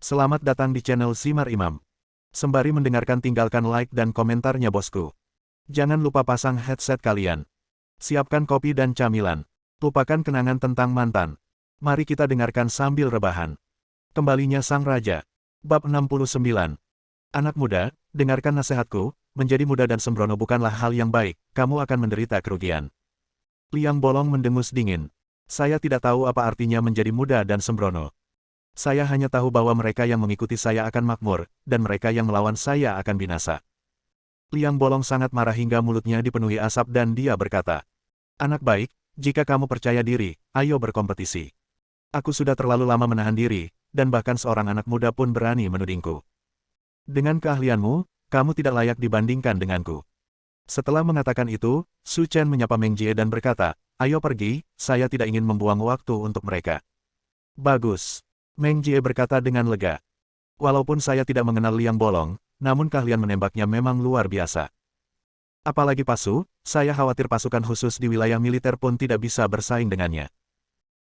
Selamat datang di channel Simar Imam. Sembari mendengarkan tinggalkan like dan komentarnya bosku. Jangan lupa pasang headset kalian. Siapkan kopi dan camilan. Lupakan kenangan tentang mantan. Mari kita dengarkan sambil rebahan. Kembalinya Sang Raja. Bab 69. Anak muda, dengarkan nasihatku, menjadi muda dan sembrono bukanlah hal yang baik, kamu akan menderita kerugian. Liang Bolong mendengus dingin. Saya tidak tahu apa artinya menjadi muda dan sembrono. Saya hanya tahu bahwa mereka yang mengikuti saya akan makmur, dan mereka yang melawan saya akan binasa. Liang Bolong sangat marah hingga mulutnya dipenuhi asap dan dia berkata, "Anak baik, jika kamu percaya diri, ayo berkompetisi. Aku sudah terlalu lama menahan diri, dan bahkan seorang anak muda pun berani menudingku. Dengan keahlianmu, kamu tidak layak dibandingkan denganku." Setelah mengatakan itu, Su Chen menyapa Meng Jie dan berkata, "Ayo pergi, saya tidak ingin membuang waktu untuk mereka." "Bagus." Meng Jie berkata dengan lega. "Walaupun saya tidak mengenal Liang Bolong, namun keahlian menembaknya memang luar biasa. Apalagi Pasu, saya khawatir pasukan khusus di wilayah militer pun tidak bisa bersaing dengannya.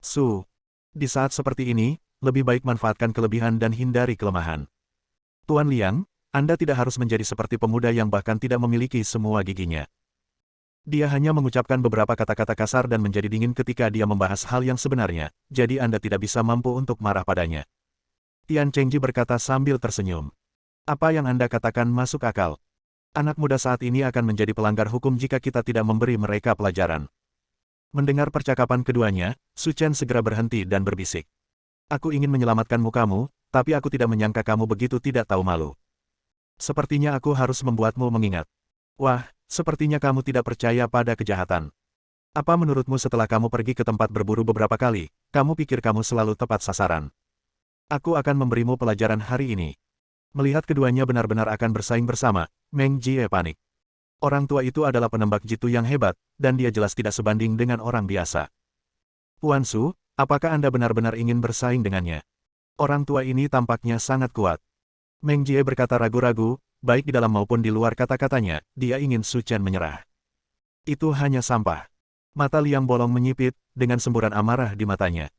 Su, di saat seperti ini, lebih baik manfaatkan kelebihan dan hindari kelemahan. Tuan Liang, Anda tidak harus menjadi seperti pemuda yang bahkan tidak memiliki semua giginya." Dia hanya mengucapkan beberapa kata-kata kasar dan menjadi dingin ketika dia membahas hal yang sebenarnya, jadi Anda tidak bisa mampu untuk marah padanya. Tian Chengji berkata sambil tersenyum. "Apa yang Anda katakan masuk akal. Anak muda saat ini akan menjadi pelanggar hukum jika kita tidak memberi mereka pelajaran." Mendengar percakapan keduanya, Su Chen segera berhenti dan berbisik. "Aku ingin menyelamatkan mukamu, tapi aku tidak menyangka kamu begitu tidak tahu malu. Sepertinya aku harus membuatmu mengingat. Wah, sepertinya kamu tidak percaya pada kejahatan. Apa menurutmu setelah kamu pergi ke tempat berburu beberapa kali, kamu pikir kamu selalu tepat sasaran? Aku akan memberimu pelajaran hari ini." Melihat keduanya benar-benar akan bersaing bersama, Meng Jie panik. Orang tua itu adalah penembak jitu yang hebat, dan dia jelas tidak sebanding dengan orang biasa. "Puan Su, apakah Anda benar-benar ingin bersaing dengannya? Orang tua ini tampaknya sangat kuat." Meng Jie berkata ragu-ragu, baik di dalam maupun di luar kata-katanya, dia ingin Su Chen menyerah. Itu hanya sampah. Mata Liang Bolong menyipit, dengan semburan amarah di matanya.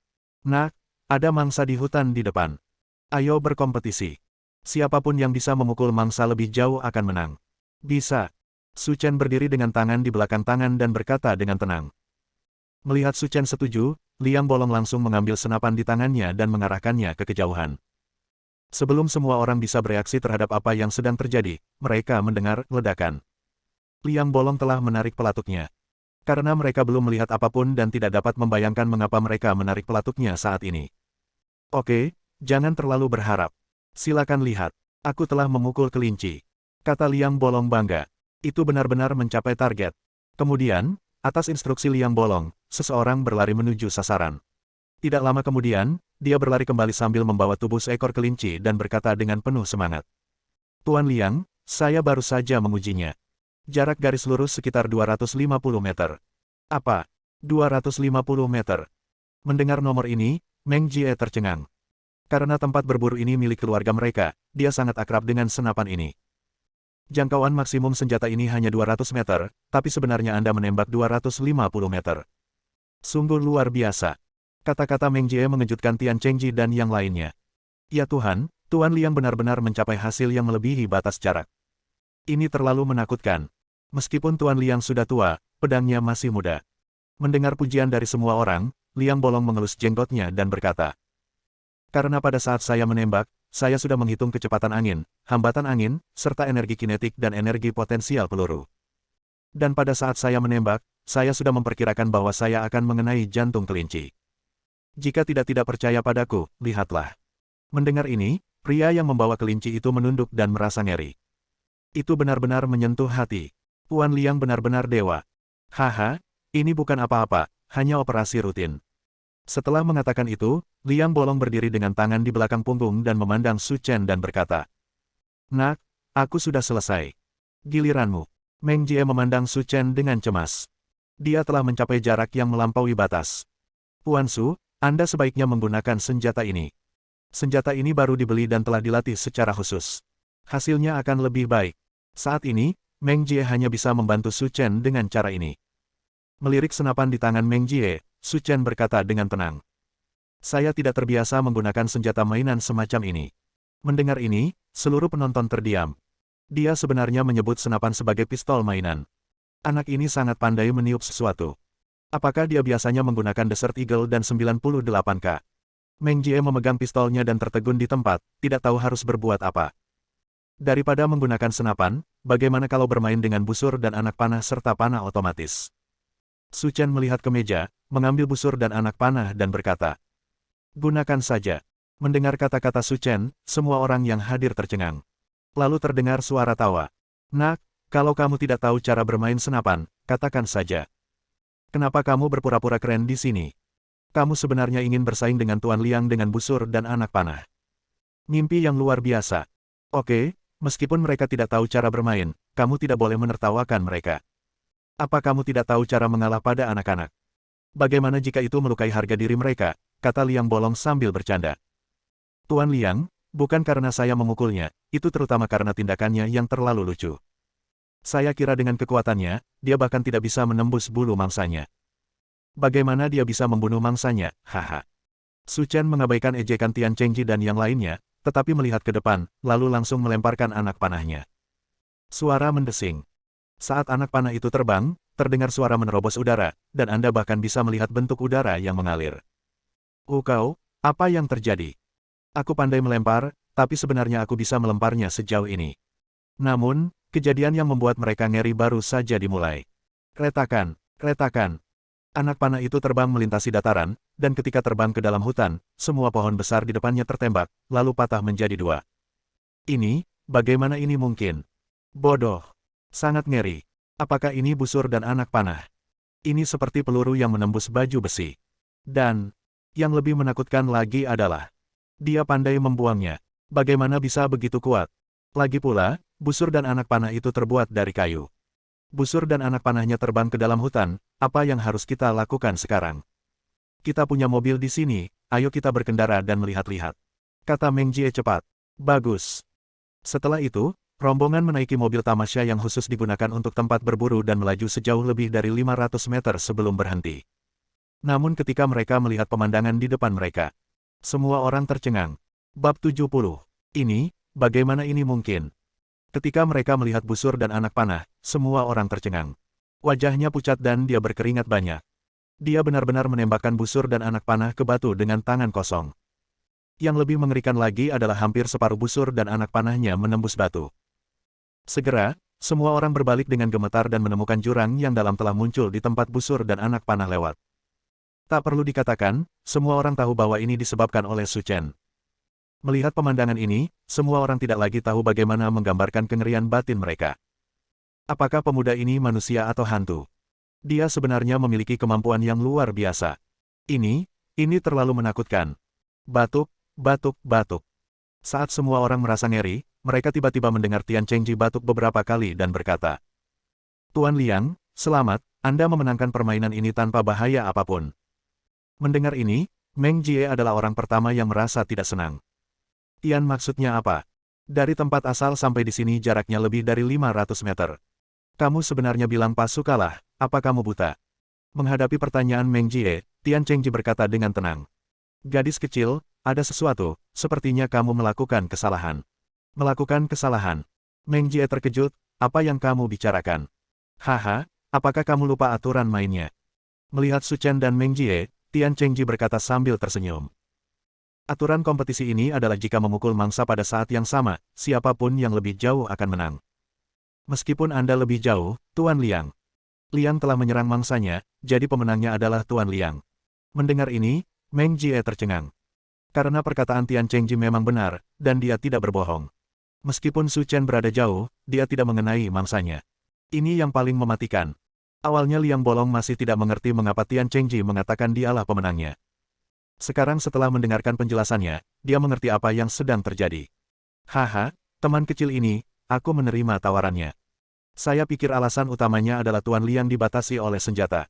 "Nak, ada mangsa di hutan di depan. Ayo berkompetisi. Siapapun yang bisa memukul mangsa lebih jauh akan menang." "Bisa." Su Chen berdiri dengan tangan di belakang tangan dan berkata dengan tenang. Melihat Su Chen setuju, Liang Bolong langsung mengambil senapan di tangannya dan mengarahkannya ke kejauhan. Sebelum semua orang bisa bereaksi terhadap apa yang sedang terjadi, mereka mendengar ledakan. Liang Bolong telah menarik pelatuknya. Karena mereka belum melihat apapun dan tidak dapat membayangkan mengapa mereka menarik pelatuknya saat ini. "Oke, jangan terlalu berharap. Silakan lihat, aku telah memukul kelinci," kata Liang Bolong bangga. Itu benar-benar mencapai target. Kemudian, atas instruksi Liang Bolong, seseorang berlari menuju sasaran. Tidak lama kemudian, dia berlari kembali sambil membawa tubuh seekor kelinci dan berkata dengan penuh semangat. "Tuan Liang, saya baru saja mengujinya. Jarak garis lurus sekitar 250 meter. "Apa? 250 meter?" Mendengar nomor ini, Meng Jie tercengang. Karena tempat berburu ini milik keluarga mereka, dia sangat akrab dengan senapan ini. Jangkauan maksimum senjata ini hanya 200 meter, tapi sebenarnya Anda menembak 250 meter. Sungguh luar biasa. Kata-kata Meng Jie mengejutkan Tian Chengji dan yang lainnya. Ya Tuhan, Tuan Liang benar-benar mencapai hasil yang melebihi batas jarak. Ini terlalu menakutkan. Meskipun Tuan Liang sudah tua, pedangnya masih muda. Mendengar pujian dari semua orang, Liang Bolong mengelus jenggotnya dan berkata, "Karena pada saat saya menembak, saya sudah menghitung kecepatan angin, hambatan angin, serta energi kinetik dan energi potensial peluru. Dan pada saat saya menembak, saya sudah memperkirakan bahwa saya akan mengenai jantung kelinci. Jika tidak percaya padaku, lihatlah." Mendengar ini, pria yang membawa kelinci itu menunduk dan merasa ngeri. Itu benar-benar menyentuh hati. Tuan Liang benar-benar dewa. "Haha, ini bukan apa-apa, hanya operasi rutin." Setelah mengatakan itu, Liang Bolong berdiri dengan tangan di belakang punggung dan memandang Su Chen dan berkata, "Nak, aku sudah selesai. Giliranmu." Meng Jie memandang Su Chen dengan cemas. Dia telah mencapai jarak yang melampaui batas. "Puan Su, Anda sebaiknya menggunakan senjata ini. Senjata ini baru dibeli dan telah dilatih secara khusus. Hasilnya akan lebih baik." Saat ini, Meng Jie hanya bisa membantu Su Chen dengan cara ini. Melirik senapan di tangan Meng Jie, Su Chen berkata dengan tenang, "Saya tidak terbiasa menggunakan senjata mainan semacam ini. Mendengar ini, seluruh penonton terdiam. Dia sebenarnya menyebut senapan sebagai pistol mainan. Anak ini sangat pandai meniup sesuatu. Apakah dia biasanya menggunakan Desert Eagle dan 98K? Meng Jie memegang pistolnya dan tertegun di tempat, tidak tahu harus berbuat apa. Daripada menggunakan senapan, bagaimana kalau bermain dengan busur dan anak panah serta panah otomatis? Su Chen melihat ke meja, mengambil busur dan anak panah dan berkata, "Gunakan saja." Mendengar kata-kata Su Chen, semua orang yang hadir tercengang. Lalu terdengar suara tawa. "Nak, kalau kamu tidak tahu cara bermain senapan, katakan saja. Kenapa kamu berpura-pura keren di sini? Kamu sebenarnya ingin bersaing dengan Tuan Liang dengan busur dan anak panah. Mimpi yang luar biasa. Oke, meskipun mereka tidak tahu cara bermain, kamu tidak boleh menertawakan mereka. Apa kamu tidak tahu cara mengalah pada anak-anak? Bagaimana jika itu melukai harga diri mereka?" kata Liang Bolong sambil bercanda. "Tuan Liang, bukan karena saya memukulnya, itu terutama karena tindakannya yang terlalu lucu. Saya kira dengan kekuatannya, dia bahkan tidak bisa menembus bulu mangsanya. Bagaimana dia bisa membunuh mangsanya, haha." Su Chen mengabaikan ejekan Tian Chengji dan yang lainnya, tetapi melihat ke depan, lalu langsung melemparkan anak panahnya. Suara mendesing. Saat anak panah itu terbang, terdengar suara menerobos udara, dan Anda bahkan bisa melihat bentuk udara yang mengalir. Kau, apa yang terjadi? Aku pandai melempar, tapi sebenarnya aku bisa melemparnya sejauh ini. Namun, kejadian yang membuat mereka ngeri baru saja dimulai. Retakan, retakan. Anak panah itu terbang melintasi dataran, dan ketika terbang ke dalam hutan, semua pohon besar di depannya tertembak, lalu patah menjadi dua. Ini, bagaimana ini mungkin? Bodoh. Sangat ngeri. Apakah ini busur dan anak panah? Ini seperti peluru yang menembus baju besi. Dan, yang lebih menakutkan lagi adalah, dia pandai membuangnya. Bagaimana bisa begitu kuat? Lagi pula, busur dan anak panah itu terbuat dari kayu. Busur dan anak panahnya terbang ke dalam hutan, apa yang harus kita lakukan sekarang? Kita punya mobil di sini, ayo kita berkendara dan melihat-lihat. Kata Meng Jie cepat. Bagus. Setelah itu, rombongan menaiki mobil tamasya yang khusus digunakan untuk tempat berburu dan melaju sejauh lebih dari 500 meter sebelum berhenti. Namun ketika mereka melihat pemandangan di depan mereka, semua orang tercengang. Bab 70. Ini, bagaimana ini mungkin? Ketika mereka melihat busur dan anak panah, semua orang tercengang. Wajahnya pucat dan dia berkeringat banyak. Dia benar-benar menembakkan busur dan anak panah ke batu dengan tangan kosong. Yang lebih mengerikan lagi adalah hampir separuh busur dan anak panahnya menembus batu. Segera, semua orang berbalik dengan gemetar dan menemukan jurang yang dalam telah muncul di tempat busur dan anak panah lewat. Tak perlu dikatakan, semua orang tahu bahwa ini disebabkan oleh Su Chen. Melihat pemandangan ini, semua orang tidak lagi tahu bagaimana menggambarkan kengerian batin mereka. Apakah pemuda ini manusia atau hantu? Dia sebenarnya memiliki kemampuan yang luar biasa. Ini terlalu menakutkan. Batuk, batuk, batuk. Saat semua orang merasa ngeri, mereka tiba-tiba mendengar Tian Chengji batuk beberapa kali dan berkata, "Tuan Liang, selamat, Anda memenangkan permainan ini tanpa bahaya apapun." Mendengar ini, Meng Jie adalah orang pertama yang merasa tidak senang. "Tian maksudnya apa? Dari tempat asal sampai di sini jaraknya lebih dari 500 meter. Kamu sebenarnya bilang pas sukalah, apa kamu buta?" Menghadapi pertanyaan Meng Jie, Tian Chengji berkata dengan tenang. "Gadis kecil, ada sesuatu, sepertinya kamu melakukan kesalahan." "Melakukan kesalahan?" Meng Jie terkejut, "Apa yang kamu bicarakan?" "Haha, apakah kamu lupa aturan mainnya?" Melihat Su Chen dan Meng Jie, Tian Chengji berkata sambil tersenyum. "Aturan kompetisi ini adalah jika memukul mangsa pada saat yang sama, siapapun yang lebih jauh akan menang. Meskipun Anda lebih jauh, Tuan Liang. Liang telah menyerang mangsanya, jadi pemenangnya adalah Tuan Liang." Mendengar ini, Meng Jie tercengang. Karena perkataan Tian Chengji memang benar, dan dia tidak berbohong. Meskipun Su Chen berada jauh, dia tidak mengenai mangsanya. Ini yang paling mematikan. Awalnya Liang Bolong masih tidak mengerti mengapa Tian Chengji mengatakan dialah pemenangnya. Sekarang setelah mendengarkan penjelasannya, dia mengerti apa yang sedang terjadi. "Haha, teman kecil ini, aku menerima tawarannya. Saya pikir alasan utamanya adalah Tuan Liang dibatasi oleh senjata.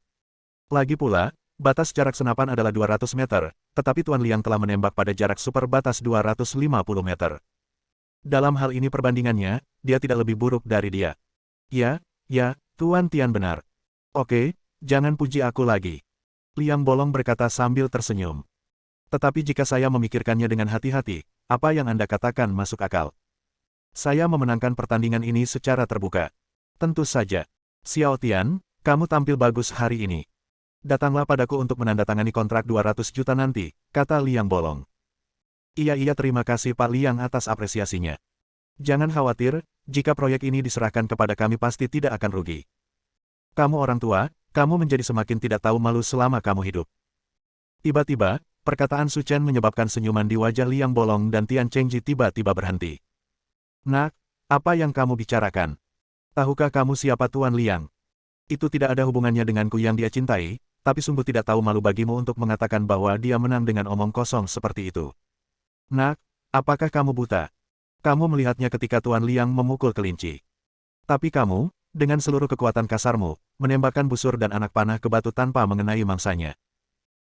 Lagi pula, batas jarak senapan adalah 200 meter, tetapi Tuan Liang telah menembak pada jarak super batas 250 meter. Dalam hal ini perbandingannya, dia tidak lebih buruk dari dia." Ya, Tuan Tian benar. "Oke, jangan puji aku lagi." Liang Bolong berkata sambil tersenyum. Tetapi jika saya memikirkannya dengan hati-hati, apa yang Anda katakan masuk akal. Saya memenangkan pertandingan ini secara terbuka. Tentu saja. Xiao Tian, kamu tampil bagus hari ini. Datanglah padaku untuk menandatangani kontrak 200 juta nanti, kata Liang Bolong. Iya terima kasih Pak Liang atas apresiasinya. Jangan khawatir, jika proyek ini diserahkan kepada kami pasti tidak akan rugi. Kamu orang tua, kamu menjadi semakin tidak tahu malu selama kamu hidup. Tiba-tiba, perkataan Su Chen menyebabkan senyuman di wajah Liang Bolong dan Tian Chengji tiba-tiba berhenti. Nak, apa yang kamu bicarakan? Tahukah kamu siapa Tuan Liang? Itu tidak ada hubungannya denganku yang dia cintai, tapi sungguh tidak tahu malu bagimu untuk mengatakan bahwa dia menang dengan omong kosong seperti itu. Nak, apakah kamu buta? Kamu melihatnya ketika Tuan Liang memukul kelinci. Tapi kamu, dengan seluruh kekuatan kasarmu, menembakkan busur dan anak panah ke batu tanpa mengenai mangsanya.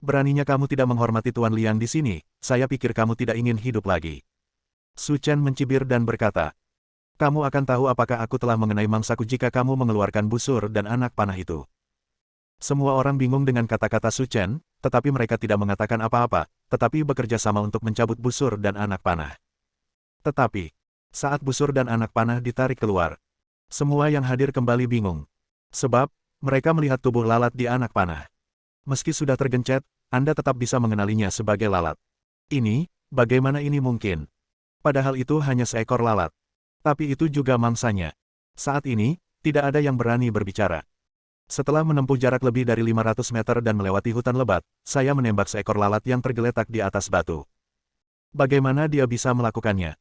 Beraninya kamu tidak menghormati Tuan Liang di sini, saya pikir kamu tidak ingin hidup lagi. Su Chen mencibir dan berkata, kamu akan tahu apakah aku telah mengenai mangsaku jika kamu mengeluarkan busur dan anak panah itu. Semua orang bingung dengan kata-kata Su Chen, tetapi mereka tidak mengatakan apa-apa, tetapi bekerja sama untuk mencabut busur dan anak panah. Tetapi, saat busur dan anak panah ditarik keluar, semua yang hadir kembali bingung. Sebab, mereka melihat tubuh lalat di anak panah. Meski sudah tergencet, Anda tetap bisa mengenalinya sebagai lalat. Ini, bagaimana ini mungkin? Padahal itu hanya seekor lalat. Tapi itu juga mangsanya. Saat ini, tidak ada yang berani berbicara. Setelah menempuh jarak lebih dari 500 meter dan melewati hutan lebat, saya menembak seekor lalat yang tergeletak di atas batu. Bagaimana dia bisa melakukannya?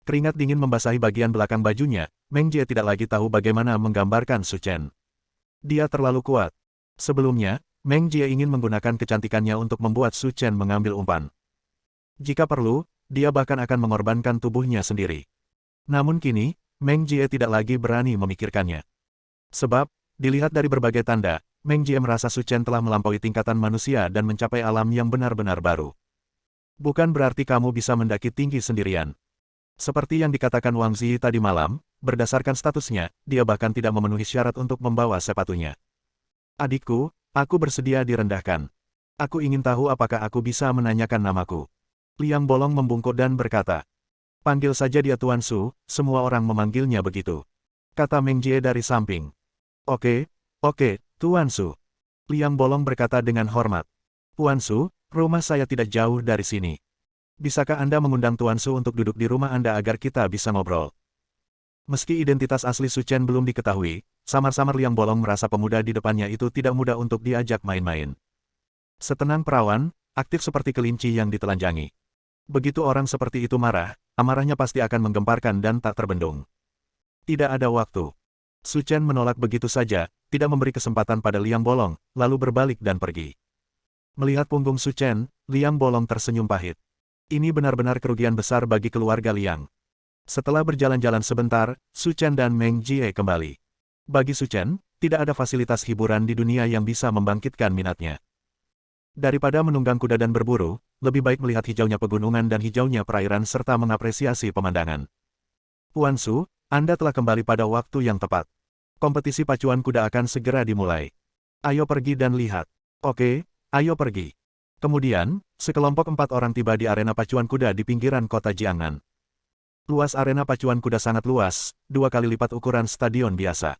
Keringat dingin membasahi bagian belakang bajunya, Meng Jie tidak lagi tahu bagaimana menggambarkan Su Chen. Dia terlalu kuat. Sebelumnya, Meng Jie ingin menggunakan kecantikannya untuk membuat Su Chen mengambil umpan. Jika perlu, dia bahkan akan mengorbankan tubuhnya sendiri. Namun kini, Meng Jie tidak lagi berani memikirkannya. Sebab, dilihat dari berbagai tanda, Meng Jie merasa Su Chen telah melampaui tingkatan manusia dan mencapai alam yang benar-benar baru. Bukan berarti kamu bisa mendaki tinggi sendirian. Seperti yang dikatakan Wang Zi tadi malam, berdasarkan statusnya, dia bahkan tidak memenuhi syarat untuk membawa sepatunya. Adikku, aku bersedia direndahkan. Aku ingin tahu apakah aku bisa menanyakan namaku. Liang Bolong membungkuk dan berkata, panggil saja dia Tuan Su, semua orang memanggilnya begitu. Kata Meng Jie dari samping. Oke, Tuan Su. Liang Bolong berkata dengan hormat. Tuan Su, rumah saya tidak jauh dari sini. Bisakah Anda mengundang Tuan Su untuk duduk di rumah Anda agar kita bisa ngobrol? Meski identitas asli Su Chen belum diketahui, samar-samar Liang Bolong merasa pemuda di depannya itu tidak mudah untuk diajak main-main. Setenang perawan, aktif seperti kelinci yang ditelanjangi. Begitu orang seperti itu marah, amarahnya pasti akan menggemparkan dan tak terbendung. Tidak ada waktu. Su Chen menolak begitu saja, tidak memberi kesempatan pada Liang Bolong, lalu berbalik dan pergi. Melihat punggung Su Chen, Liang Bolong tersenyum pahit. Ini benar-benar kerugian besar bagi keluarga Liang. Setelah berjalan-jalan sebentar, Su Chen dan Meng Jie kembali. Bagi Su Chen, tidak ada fasilitas hiburan di dunia yang bisa membangkitkan minatnya. Daripada menunggang kuda dan berburu, lebih baik melihat hijaunya pegunungan dan hijaunya perairan serta mengapresiasi pemandangan. Tuan Su, Anda telah kembali pada waktu yang tepat. Kompetisi pacuan kuda akan segera dimulai. Ayo pergi dan lihat. Oke, ayo pergi. Kemudian, sekelompok 4 orang tiba di arena pacuan kuda di pinggiran kota Jiangnan. Luas arena pacuan kuda sangat luas, 2 kali lipat ukuran stadion biasa.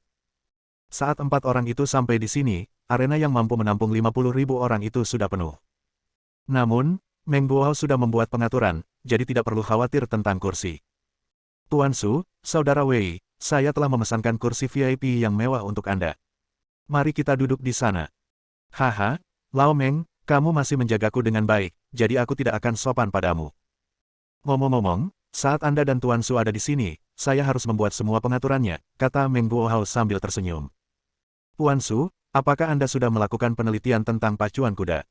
Saat 4 orang itu sampai di sini, arena yang mampu menampung 50.000 orang itu sudah penuh. Namun, Meng Guohao sudah membuat pengaturan, jadi tidak perlu khawatir tentang kursi. Tuan Su, Saudara Wei, saya telah memesankan kursi VIP yang mewah untuk Anda. Mari kita duduk di sana. Haha, Lao Meng, kamu masih menjagaku dengan baik, jadi aku tidak akan sopan padamu. Ngomong-ngomong, saat Anda dan Tuan Su ada di sini, saya harus membuat semua pengaturannya, kata Meng Guohao sambil tersenyum. Tuan Su, apakah Anda sudah melakukan penelitian tentang pacuan kuda?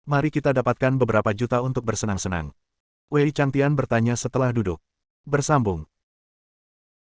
Mari kita dapatkan beberapa juta untuk bersenang-senang. Wei Changtian bertanya setelah duduk. Bersambung.